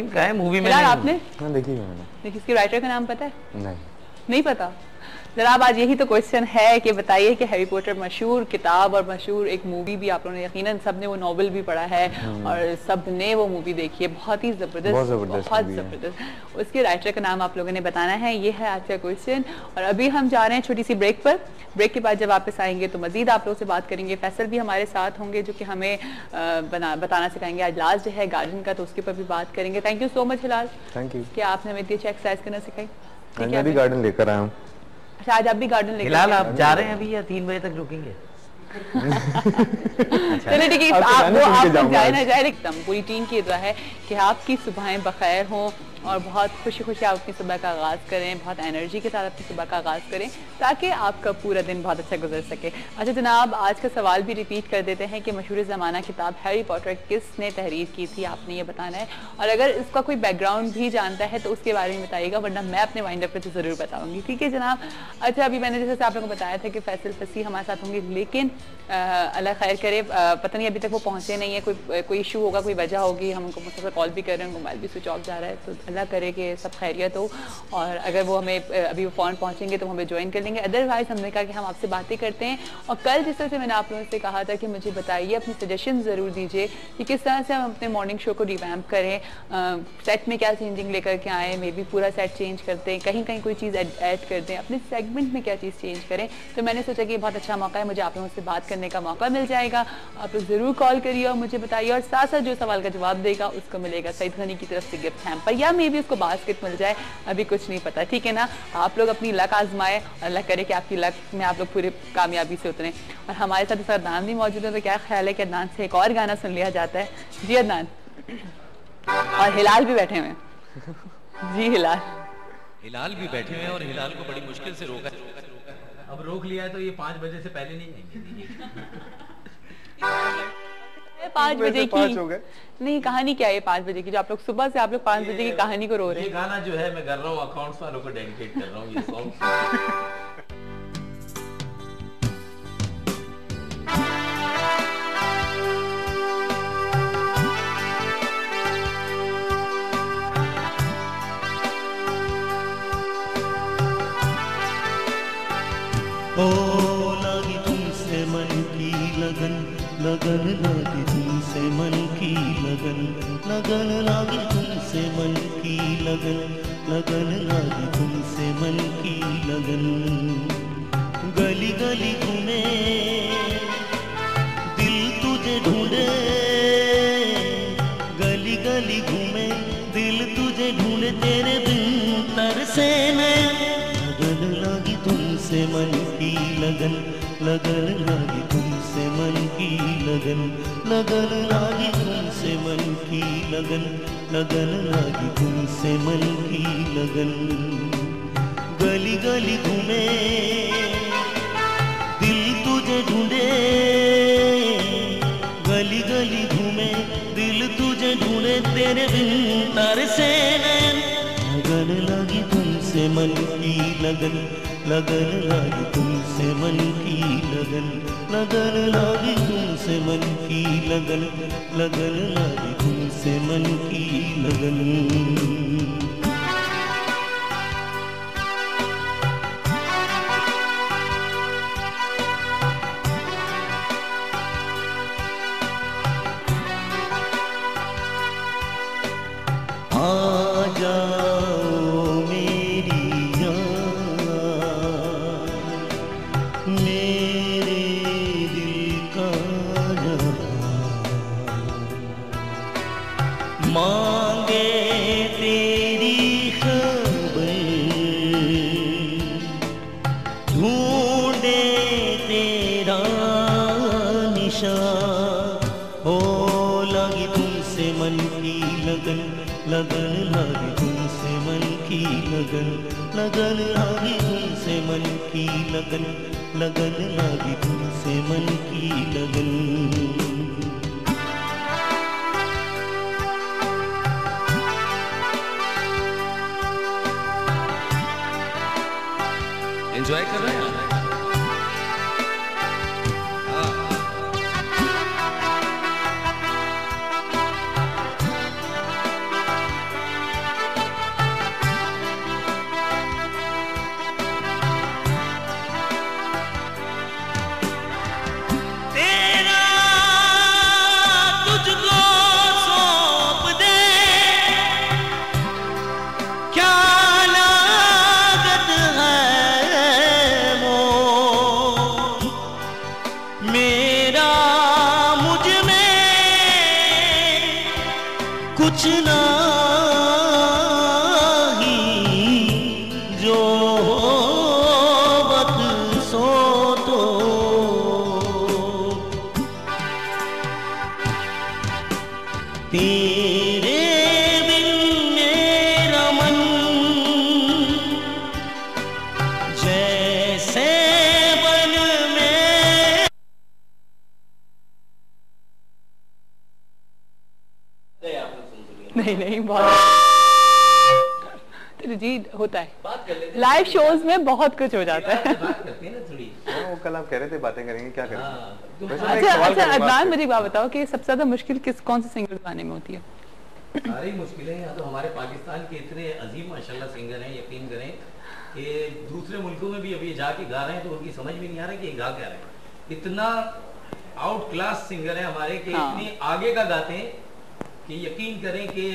का है मूवी में। आपने देखी है मैंने। इसके राइटर का नाम पता है? नहीं पता। जनाब आज यही तो क्वेश्चन है कि बताइए कि हैरी पॉटर मशहूर किताब और मशहूर एक मूवी भी आप लोगों ने यकीनन सबने वो नॉवेल भी पढ़ा है और सबने वो मूवी देखी है, बहुत ही जबरदस्त। उसके राइटर का नाम आप लोगों ने बताना है, ये है आज का क्वेश्चन। और अभी हम जा रहे हैं छोटी सी ब्रेक पर। ब्रेक के बाद जब वापस आएंगे तो मजीद आप लोगों से बात करेंगे। फैसल भी हमारे साथ होंगे जो कि हमें बताना सिखाएंगे। आज लास्ट डे है गार्डन का तो उसके ऊपर भी बात करेंगे। Thank you so much Hilal, thank you कि आपने हमें इतनी अच्छी एक्सरसाइज करना सिखाई। मैं भी गार्डन लेकर आया हूँ। अच्छा आज आप भी गार्डन लेकर हिलाल आप जा रहे हैं अभी या 3 बजे तक रुकेंगे? चलिए ठीक है, आप जाए ना जाए, एकदम पूरी टीम की दुआ है कि आपकी सुबहें बखैर हों और बहुत खुशी खुशी आप अपनी सुबह का आगाज़ करें, बहुत एनर्जी के साथ अपनी सुबह का आगाज़ करें ताकि आपका पूरा दिन बहुत अच्छा गुजर सके। अच्छा जनाब आज का सवाल भी रिपीट कर देते हैं कि मशहूर ज़माना किताब हैरी पॉटर किसने तहरीर की थी, आपने ये बताना है। और अगर इसका कोई बैकग्राउंड भी जानता है तो उसके बारे में बताइएगा, वरना मैं अपने वाइंड अप पे तो ज़रूर बताऊँगी। ठीक है जनाब। अच्छा अभी मैंने जैसे आप लोगों को बताया था कि फैसल फसीह हमारे साथ होंगे, लेकिन अल्लाह खैर करे पता नहीं अभी तक वो पहुँचे नहीं है। कोई इशू होगा, कोई वजह होगी, हम उनको मुझसे कॉल भी कर रहे हैं, मोबाइल भी स्विच ऑफ जा रहा है, तो अल्लाह करे कि सब खैरियत हो। और अगर वो हमें अभी वो फ़ौरन पहुँचेंगे तो हमें ज्वाइन कर लेंगे। अदरवाइज़ हमने कहा कि हम आपसे बातें करते हैं। और कल जिस तरह से मैंने आप लोगों से कहा था कि मुझे बताइए, अपनी सजेशन ज़रूर दीजिए कि किस तरह से हम अपने मॉर्निंग शो को रिवैम्प करें, सेट में क्या चेंजिंग लेकर के आएँ, मे बी पूरा सेट चेंज करते हैं, कहीं कहीं कोई चीज़ ऐड कर दें, अपने सेगमेंट में क्या चीज़ चेंज करें। तो मैंने सोचा कि बहुत अच्छा मौका है, मुझे आप लोगों से बात करने का मौका मिल जाएगा। आप लोग ज़रूर कॉल करिए और मुझे बताइए, और साथ साथ जो सवाल का जवाब देगा उसको मिलेगा सईद गनी की तरफ से गिफ्ट हैम्पर, या मे बी उसको बास्केट मिल जाए, अभी कुछ नहीं पता। ठीक है ना। आप लोग अपनी लक आजमाएं और अल्लाह करे कि आपकी लक में आप लोग पूरे कामयाबी से उतरें। और हमारे साथ इस अदनान भी मौजूद है, तो क्या ख्याल है कि अदनान से एक और गाना सुन लिया जाता है? जी अदनान। और हिलाल भी बैठे हुए हैं। जी हिलाल भी बैठे हुए हैं और हिलाल को बड़ी मुश्किल से रोका। अब रोक लिया है तो ये 5 बजे से पहले नहीं जाएंगे। 5 बजे की नहीं कहानी क्या है? 5 बजे की जो आप लोग सुबह से आप लोग 5 बजे की कहानी को रो रहे हैं। ये गाना जो है मैं कर रहा हूँ अकाउंट्स वालों को डेडिकेट कर रहा हूँ ये सॉन्ग। ओ लागी तुमसे मन की लगन, लगन लागी तुमसे मन की लगन, लगन लागी तुमसे मन की लगन, लगन लागी तुमसे मन की लगन। गली गली घूमे दिल तुझे ढूंढे, गली गली घूमे दिल तुझे ढूंढे, तेरे बिन तरसे नैन। लगन लागी तुमसे मन की लगन, लगन लागी तुमसे मन की लगन, लगन लागी तुमसे मन की लगन, लगन लागी तुमसे मन की लगन। गली गली घूमे दिल तुझे ढूंढे, गली गली घूमे दिल तुझे ढूंढे, तेरे बिन तरसे नैन। लगन लागी तुमसे मन की लगन, लगन लागी तुमसे मन की लगन, लगन लागी तुमसे मन की लगन, लगन लागी तुमसे मन की लगन। लगन लागी तुमसे मन की लगन, लगन लागी तुमसे मन की लगन, लगन लागी तुमसे मन की लगन। एंजॉय कर रहे हैं जो वक्त सो तो तेरे बिन मेरा मन जैसे वन में। नहीं बहुत जी होता है, लाइव शोज में बहुत कुछ हो जाता है। बात करते हैं ना थोड़ी। वो कल आप कह रहे थे बातें करेंगे, क्या करेंगे? अच्छा अदनान, मुझे एक बात बताओ कि सबसे ज्यादा मुश्किल कौन से सिंगर गाने में होती है? सारी मुश्किलें हैं। तो हमारे पाकिस्तान के इतने अजीम माशाल्लाह सिंगर हैं, यकीन करें कि दूसरे मुल्कों में भी अभी जाके गा रहे हैं तो उनकी समझ में नहीं आ रहा कि ये गा क्या रहे हैं। इतना आउट क्लास सिंगर है हमारे कि इतनी आगे का गाते हैं कि यकीन करें कि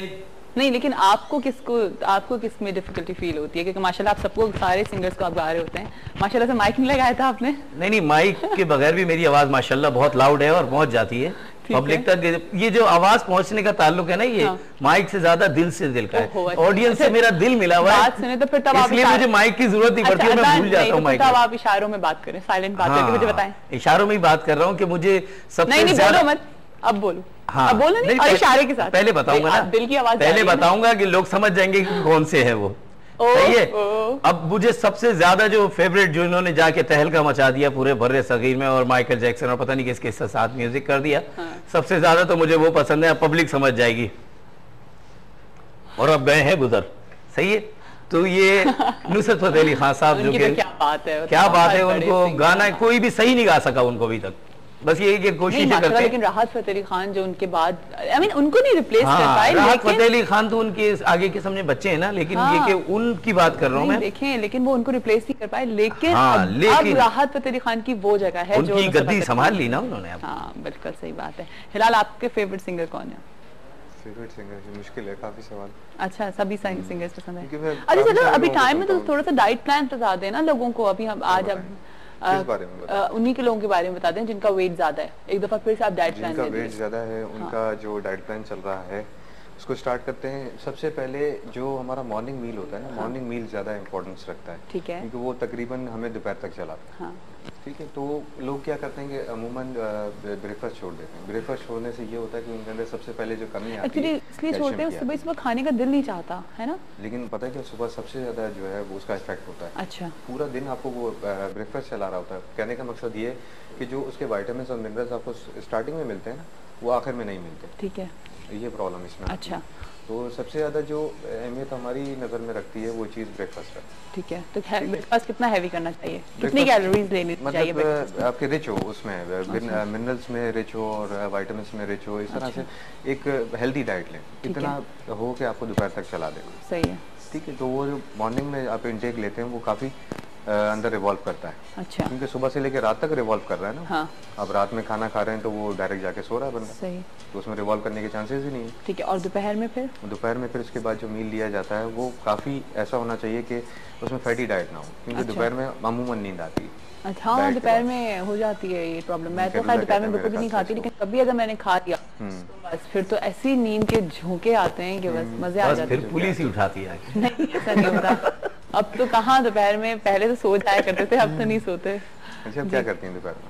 नहीं। लेकिन आपको किस में डिफिकल्टी फील होती है? क्योंकि माशाल्लाह आप सबको, सारे सिंगर्स को आप गा रहे होते हैं। माशाल्लाह से माइक नहीं लगाया था आपने? नहीं, माइक के बगैर भी मेरी आवाज माशाल्लाह बहुत लाउड है और पहुंच जाती है पब्लिक तक। ये जो आवाज पहुंचने का ताल्लुक है ना, ये माइक से ज्यादा दिल से दिल का है। ऑडियंस से मेरा दिल मिला हुआ है, सुने तो फिर तब आप इसलिए मुझे माइक की जरूरत नहीं पड़ती, मैं भूल जाता हूँ माइक। तब आप इशारों में बात करें, साइलेंट बात करके मुझे बताएं। इशारों में ही बात कर रहा हूँ कि मुझे सबसे नहीं बोलो मत, अब बोलो। हाँ, अब बोलो नहीं, और इशारे के साथ पहले बताऊंगा ना, दिल की आवाज पहले बताऊंगा कि लोग समझ जाएंगे कि कौन से है वो। सही है। अब मुझे सबसे ज्यादा जो फेवरेट, जो इन्होंने जाके तहलका मचा दिया पूरे बर्रे सगीर में, और माइकल जैक्सन और पता नहीं किसके साथ म्यूजिक कर दिया, सबसे ज्यादा तो मुझे वो पसंद है। पब्लिक समझ जाएगी। और अब गए हैं गुजर। सही है। तो ये नुसरत फतेह अली खान साहब, जो कि क्या बात है, उनको गाना कोई भी सही नहीं गा सका उनको अभी तक। बस ये कोशिश करते हैं। लेकिन राहत फतेह अली खान जो उनके बाद, उनको नहीं रिप्लेस कर पाए। राहत फतेह अली खान तो उनके आगे के सामने बच्चे हैं ना, लेकिन ये कि उनकी बात कर रहा हूँ मैं। देखें, लेकिन वो उनको रिप्लेस नहीं कर पाए। लेकिन अब राहत फतेह अली खान की वो जगह है, उनकी गद्दी संभाल ली ना उन्होंने। हाँ बिल्कुल सही बात है। हिलाल, आपके फेवरेट सिंगर कौन है? फेवरेट सिंगर मुश्किल है, काफी सवाल। अच्छा, सभी सिंगर्स पसंद है। अच्छा चलो, अभी टाइम में तो थोड़ा सा डाइट प्लान बता देना लोगों को। अभी हम आज उन्हीं के लोगों के बारे में बता दें जिनका वेट ज्यादा है। एक दफा फिर से आप डाइट प्लान, जिनका वेट ज्यादा है उनका जो डाइट प्लान चल रहा है उसको स्टार्ट करते हैं। सबसे पहले जो हमारा मॉर्निंग मील होता है ना, मॉर्निंग मील ज्यादा इंपॉर्टेंस रखता है। ठीक है। क्योंकि वो तकरीबन हमें दोपहर तक चलाता है। ठीक है। तो लोग क्या करते हैं कि अमूमन ब्रेकफास्ट छोड़ देते हैं। ब्रेकफास्ट छोड़ने से ये होता है कि उनके अंदर सबसे पहले जो कमी आती है, इसलिए छोड़ते हैं, सुबह खाने का दिल नहीं चाहता है ना। लेकिन पता है कि सुबह सबसे ज्यादा जो है वो उसका इफेक्ट होता है। अच्छा। पूरा दिन आपको वो ब्रेकफास्ट चला रहा होता है। कहने का मकसद ये कि जो उसके विटामिन और मिनरल्स आपको स्टार्टिंग में मिलते हैं ना, वो आखिर में नहीं मिलते। ठीक है। ये प्रॉब्लम इसमें। अच्छा। तो सबसे ज्यादा जो अहमियत हमारी नजर में रखती है वो चीज ब्रेकफास्ट है। ठीक है। तो ब्रेकफास्ट कितना हैवी करना चाहिए, कितनी कैलोरीज लेनी चाहिए? मतलब आपके रिच हो, उसमें मिनरल्स में रिच हो और विटामिन में रिच हो, इस तरह से एक हेल्दी डाइट लें। इतना हो कि आपको दोपहर तक चला दे। सही है। ठीक है। तो वो जो मॉर्निंग में आप इंटेक लेते हैं वो काफी अंदर रिवॉल्व करता है। अच्छा। क्योंकि सुबह से लेकर रात तक रिवॉल्व कर रहा है ना। हाँ। अब रात में खाना खा रहे हैं तो वो डायरेक्ट जाके सो रहा है बंदा। सही। तो उसमें रिवॉल्व करने के चांसेस ही नहीं है। ठीक है। और दोपहर में फिर? दोपहर में फिर उसके बाद जो मील लिया जाता है वो काफी ऐसा होना चाहिए कि उसमें फैटी डाइट ना हो, क्योंकि दोपहर में मामूमन नींद आती है। अच्छा। हाँ, दोपहर में हो जाती है ये प्रॉब्लम। मैं तो खैर दोपहर में बिल्कुल भी नहीं खाती, लेकिन कभी अगर मैंने खा लिया तो बस फिर तो ऐसी नींद के झोंके आते हैं कि बस मजे आ जाते हैं। फिर पुलिस ही उठाती है। नहीं, ऐसा नहीं होता। अब तो कहाँ दोपहर में, पहले तो सो जाया करते थे, अब तो नहीं सोते। अच्छा, क्या करती हैं दोपहर में?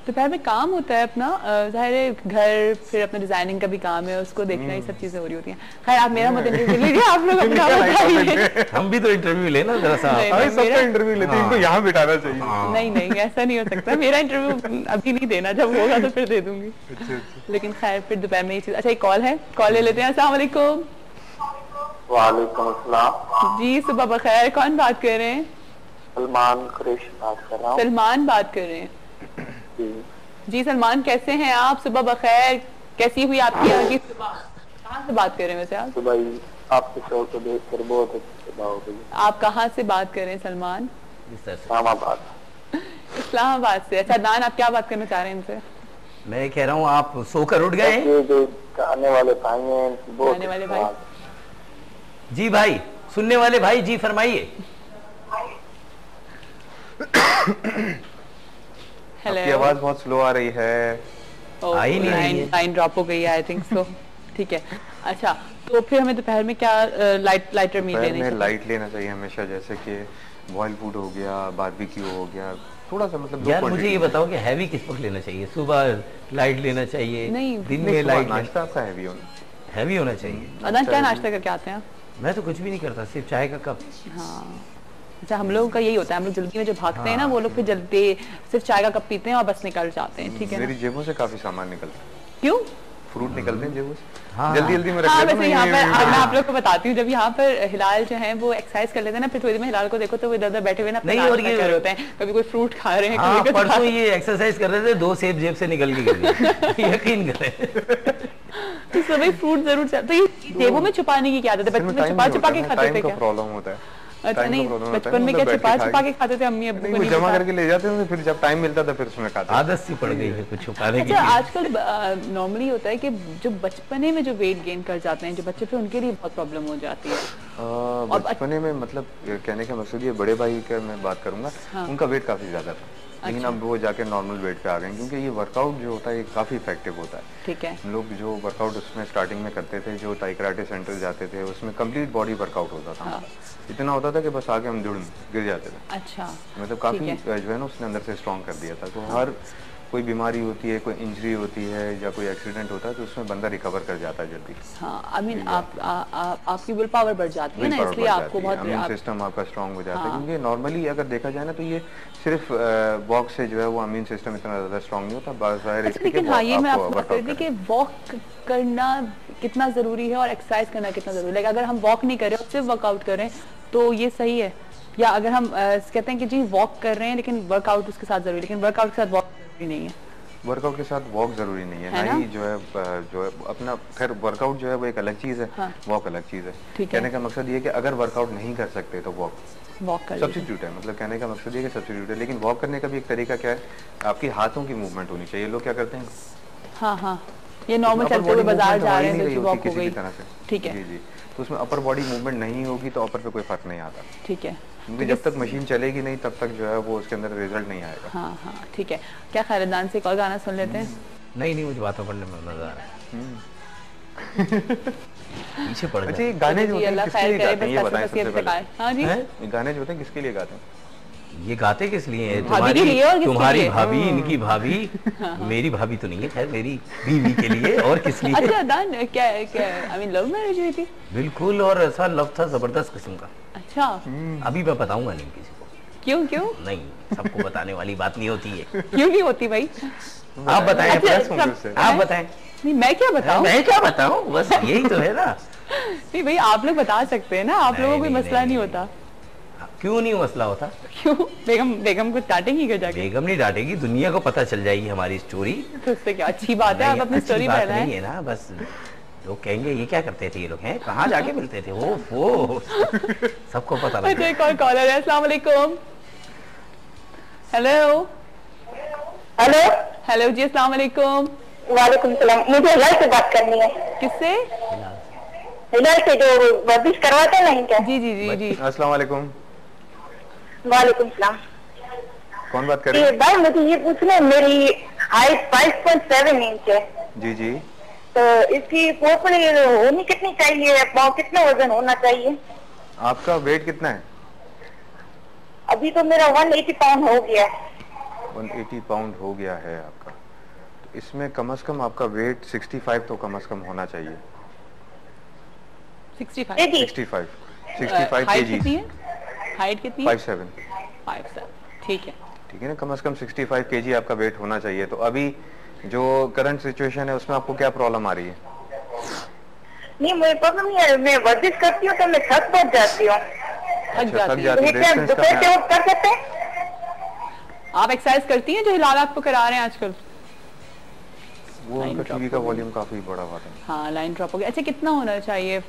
दोपहर में काम होता है अपना, जाहिर है घर, फिर अपना डिजाइनिंग का भी काम है, उसको देखना, ये सब चीजें हो रही होती हैं। खैर आप मेरा मत इंटरव्यू लीजिए, आप लोग अपना बताइए। हम भी तो इंटरव्यू लेना जरा सा। सबका इंटरव्यू लेते हैं, इनको यहाँ बिठाना चाहिए। नहीं, ऐसा नहीं हो सकता। मेरा इंटरव्यू अभी नहीं देना, जब होगा तो फिर दे दूंगी। लेकिन खैर फिर दोपहर में ये चीज। अच्छा, एक कॉल है, कॉल ले लेते हैं। अस्सलाम वालेकुम। वालेकुम अस्सलाम। जी सुबह बखैर, कौन बात कर रहे हैं? सलमान कुरैशी बात कर रहा हूँ। सलमान बात कर रहे हैं जी। सलमान, कैसे हैं आप? सुबह बखैर। कैसी हुई आपकी यहाँ की सुबह? कहाँ से बात कर रहे हैं वैसे आप? सुबह आपके शो को देख कर बहुत अच्छी सुबह हो गई। आप कहाँ से बात कर रहे हैं सलमान? इस्लामाबाद। इस्लामाबाद से। अच्छा अदनान, आप क्या बात करना चाह रहे हैं इनसे? मैं कह रहा हूँ आप सोकर उठ गए। जो आने वाले भाई हैं, आने वाले भाई जी, भाई सुनने वाले भाई जी, फरमाइए। आपकी आवाज बहुत स्लो आ रही है। आई नहीं, लाइन ड्रॉप हो गई है, आई थिंक सो। ठीक है। अच्छा, तो फिर हमें दोपहर में क्या लाइटर मील लेना चाहिए? लाइट लेना चाहिए हमेशा, जैसे कि बॉइल्ड फूड हो गया, बारबेक्यू हो गया, थोड़ा सा मतलब यार मुझे ये बताओ कि हैवी किस वक्त लेना चाहिए? सुबह लाइट लेना चाहिए? नहीं, दिन में लाइट? नाश्ता आपका हैवी होना चाहिए। अदनान क्या नाश्ता करके आते हैं? मैं तो कुछ भी नहीं करता, सिर्फ चाय का कप। हाँ, अच्छा, हम लोगों का यही होता है, हम लोग जल्दी में जो भागते हैं ना, वो लोग फिर जल्दी सिर्फ चाय का कप पीते हैं और बस निकल जाते हैं। ठीक है, मेरी जेबों से काफी सामान निकलता है। क्यों? फ्रूट निकलते हैं जेबों से, हाँ, जल्दी में रख हाँ, लेता वैसे यहाँ पर मैं आप लोग को बताती हूँ, जब यहाँ पर हिलाल जो है वो एक्सरसाइज कर लेते हैं ना, फिर थोड़ी देर में हिलाल को देखो तो वो इधर उधर बैठे हुए ना नहीं, और ये कर रहे होते हैं, कभी कोई फ्रूट खा रहे हैं, हाँ, कभी कुछ खा परसों रहे हैं। ये एक्सरसाइज कर रहे थे, 2 सेब जेब से निकल के गिर गए। यकीन करें। तो सभी फ्रूट जरूर चाहिए। तो ये जेबों में छुपाने की क्या आदत है? बचपन में छुपा छुपा के खाते थे क्या? प्रॉब्लम होता है। अच्छा, नहीं, बचपन में क्या छुपा छुपा के खाते थे? अम्मी अब्बू को नहीं जमा करके ले जाते थे, फिर जब टाइम मिलता था फिर उसमें खाते। आदत सी पड़ गई है कुछ छुपाने की। अच्छा, आजकल नॉर्मली होता है कि जो बचपने में जो वेट गेन कर जाते हैं जो बच्चे, फिर उनके लिए बहुत प्रॉब्लम हो जाती है। बचपने में मतलब कहने का मकसद ये, बड़े भाई का मैं बात करूंगा, उनका वेट काफी ज्यादा था, लेकिन अब वो जाके नॉर्मल वेट पे आ गए, क्योंकि ये वर्कआउट जो होता है ये काफी इफेक्टिव होता है। ठीक है, लोग जो वर्कआउट उसमें स्टार्टिंग में करते थे, जो टाई कराटे सेंटर जाते थे, उसमें कंप्लीट बॉडी वर्कआउट होता था। इतना होता था कि बस आगे हम गिर जाते थे। अच्छा, मतलब काफी जो है ना उसने अंदर से स्ट्रॉन्ग कर दिया था। तो हर कोई बीमारी होती है, कोई इंजरी होती है या कोई एक्सीडेंट होता है, तो उसमें बंदा रिकवर कर जाता है जल्दी। हाँ, आई मीन आपकी विल पावर बढ़ जाती है ना, इसलिए आपको बहुत इम्यून सिस्टम आपका स्ट्रॉन्ग हो जाता है। क्योंकि नॉर्मली अगर देखा जाए ना तो ये सिर्फ वॉक से जो है वो इम्यून सिस्टम इतना ज्यादा स्ट्रॉन्ग नहीं होता। लेकिन हाँ, ये मैं आपको बात कर रही थी कि वॉक करना कितना जरूरी है और एक्सरसाइज करना कितना जरूरी है। अगर हम वॉक नहीं कर रहे और सिर्फ वर्कआउट कर रहे हैं तो ये सही है, या अगर हम कहते हैं कि जी वॉक कर रहे हैं लेकिन वर्कआउट उसके साथ जरूरी, लेकिन वर्कआउट के साथ वॉक जरूरी नहीं है। वर्कआउट के साथ वॉक जरूरी नहीं है, ना ही जो है अपना, खैर वर्कआउट जो है वो एक अलग चीज है। हाँ। वॉक अलग चीज है। कहने का मकसद ये है कि अगर वर्कआउट नहीं कर सकते तो वॉक कर सब्स्टिट्यूट है। मतलब कहने का मकसद ये है कि सब्स्टिट्यूट है। लेकिन वॉक करने का भी एक तरीका क्या है, आपकी हाथों की मूवमेंट होनी चाहिए। लोग क्या करते हैं, हाँ हाँ, ये नॉर्मल चलते हुए बाजार जा रहे हैं तो वॉक हो गई, ठीक है, जी जी, तो उसमें अपर बॉडी मूवमेंट नहीं होगी तो अपर पे कोई फर्क नहीं आता। ठीक है, क्योंकि जब तक मशीन चलेगी नहीं तब तक जो है वो उसके अंदर रिजल्ट नहीं आएगा। हाँ हाँ, ठीक है। क्या खैरदान से एक और गाना सुन लेते हैं? नहीं, मुझे बातों पढ़ने में मजा आ रहा है। पीछे पड़ अच्छा, ये गाने जो होते हैं किसके लिए गाते हैं ये बताएं सबसे पहले। हाँ जी, ये गाने जो होते हैं किसके लिए गाते हैं? ये गाते किस लिए हैं? तुम्हारी भाभी, इनकी भाभी, मेरी भाभी तो नहीं है, खैर मेरी बीवी के लिए, और किस लिए? अच्छा दान, क्या आई मीन लव मैरिज हुई थी? बिल्कुल, और ऐसा लव था जबरदस्त किस्म का। अच्छा, अभी मैं बताऊंगा नहीं किसी को। क्यों? नहीं, सबको बताने वाली बात नहीं होती है। क्यों नहीं होती भाई? आप बताएं। आप बताएं। नहीं, मैं क्या बताऊं? बस यही तो है ना। नहीं भाई, आप लोग बता सकते हैं ना, आप लोगों को कोई मसला नहीं होता। क्यों नहीं मसला होता? क्यों? बेगम को डांटेंगी क्या जाके? बेगम नहीं डांटेगी, दुनिया को पता चल जाएगी हमारी स्टोरी। तो उससे क्या अच्छी बात है, आप अपनी स्टोरी बताएं। नहीं है ना, बस लोग कहेंगे ये क्या करते थे ये लोग, हैं कहाँ जाके मिलते थे, वो सबको पता लगा। अच्छा, एक और कॉलर है। अस्सलाम वालेकुम। हेलो जी, अस्सलाम वालेकुम। वालेकुम सलाम। मुझे हिलाल से बात करनी है। किससे? हिलाल से, जो वर्जिश करवाते हैं ना इनके। जी। अस्सलाम वालेकुम। वालेकुम सलाम। कौन बात कर रही है? भाई मुझे ये पूछना है, मेरी हाइट 5.7 इंच है। जी। तो इसकी पोपड़ी होनी कितनी चाहिए, पाँव कितना वजन होना चाहिए? आपका वेट कितना है? अभी तो मेरा 180 पाउंड हो गया है। 180 पाउंड हो गया है आपका, तो इसमें कम से कम आपका वेट 65 तो कम से कम होना चाहिए। 65 kg। हाइट कितनी? 5'7". ठीक है ना, कम से कम 65 kg आपका वेट होना चाहिए। तो अभी जो करंट सिचुएशन है उसमें आपको क्या प्रॉब्लम आ रही है? नहीं, मुझे प्रॉब्लम नहीं है, मैं वर्जिश करती हूँ तो मैं थक बहुत जाती हूँ। थक जाती है। कर सकते हैं? आप एक्सरसाइज करती हैं जो हिलाल आपको करा रहे हैं आजकल? वो उनका टीवी का वॉल्यूम काफी बड़ा हुआ था। हाँ, लाइन ड्रॉप हो गया। अच्छा, कितना होना चाहिए